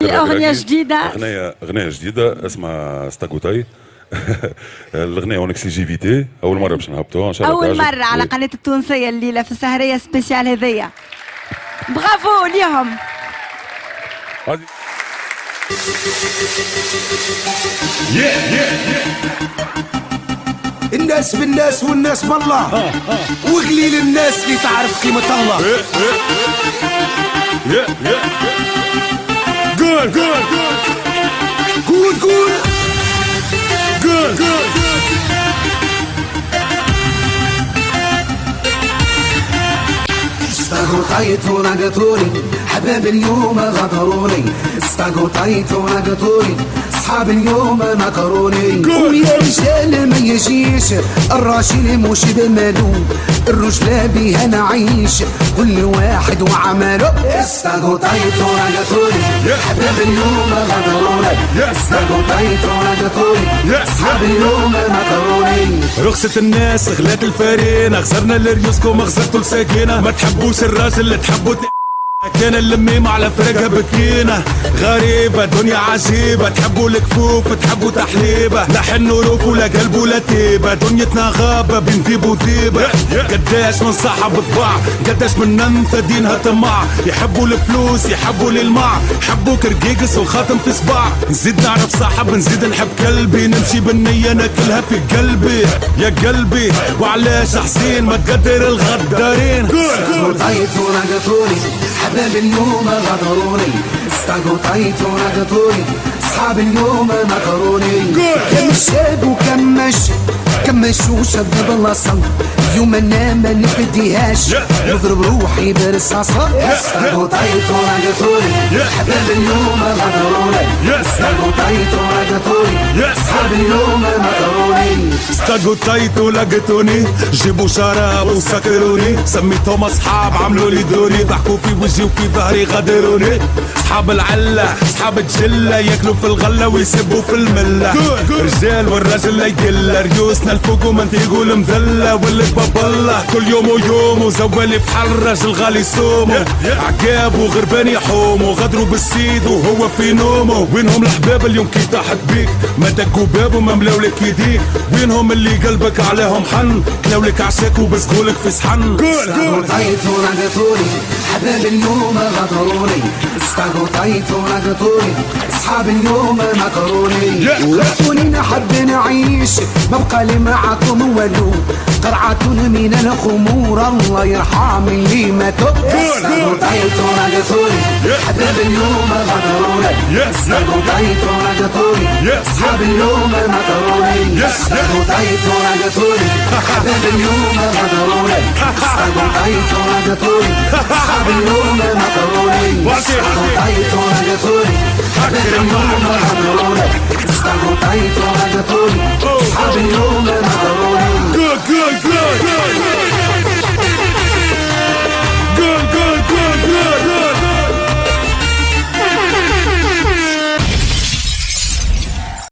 أغنية جديدة. أغنية جديدة اسمها ستاكوتاي. الأغنية هون اكسكلوزيفيتي، أول مرة باش نهبطوها إن شاء الله. أول مرة على قناة التونسية الليلة في السهرية سبيسيال هذيا. برافو ليهم. الناس بالناس والناس بالله، وقليل الناس اللي تعرف قيمة الله. قول قول قول قول قول قول. استغطيت ونقطوني حباب اليوم غدروني، استغطيت ونقطوني اصحاب اليوم نكروني. ويا رجال ما يجيش الراجل مش بمالو، الرجلة بيها نعيش كل واحد وعمله. استغطيت ونقطوني حباب اليوم غدروني، استغطيت ونقطوني اصحاب اليوم نكروني. رخصة الناس غلات الفارينة، خسرنا لريوسكم خسرتوا الساكنة. ما تحبوش الراجل اللي تحبوا كان اللميم على فرقها بكينة. غريبة دنيا عجيبة، تحبوا الكفوف تحبوا تحليبة، لا حن وروف ولا قلب ولا تيبة. دنيتنا غابة بين ذيب وذيبة. قداش من صاحب طباع، قداش من نمثة دينها طماع. يحبوا الفلوس يحبوا للمع، حبوا كرقيقس وخاتم في صباع. نزيد نعرف صاحب نزيد نحب كلبي، نمشي بالنية ناكلها في قلبي يا قلبي. وعلاش حسين ما تقدر الغدارين. استغطيت ونقطوني حباب اليوم غدروني، استغطيت ونقطوني اصحاب اليوم نكروني. كم شاب وكم مشي كم مشي وشد باللاصة، اليوم انا ما نفديهاش نضرب روحي برصاصة. استغطيت ونقطوني حباب اليوم غدروني، استغطيت ونقطوني اصحاب اليوم نكروني. استغطيت ولقيتوني جيبوا شراب وسكروني، سميتهم اصحاب عملوا لي دوني، ضحكوا في وجهي وفي ظهري غدروني. اصحاب العله اصحاب الجله ياكلوا في الغله ويسبوا في المله. رجال والراجل لا يقل، ريوسنا الفوق ومنطيقو المذله والباب الله. كل يوم ويوم وزوالي بحال الراجل غالي سومو، عقاب وغربان يحومو غدروا بالسيد وهو في نومو. وينهم الحباب اليوم كي طاحت بيك، ما دقوا باب وما ملاو لك يديك. وينهم اللي قلبك عليهم حن، كلاو لك عشاك وبسقولك في صحن. استغطيت ونقطوني حباب اليوم غدروني، استغطيت ونقطوني اصحاب اليوم نكروني. ولكوني نحب نعيش ما بقى لي معاكم والو، قرعة من الخمور الله يرحم اللي ماتوا. استغطيت ونقطوني حباب اليوم غدروني، استغطيت ونقطوني اصحاب اليوم نكروني. استغطيت ونقطوني حباب اليوم غدروني، استغطيت ونقطوني اصحاب اليوم نكروني. استغطيت ونقطوني حباب اليوم غدروني، استغطيت ونقطوني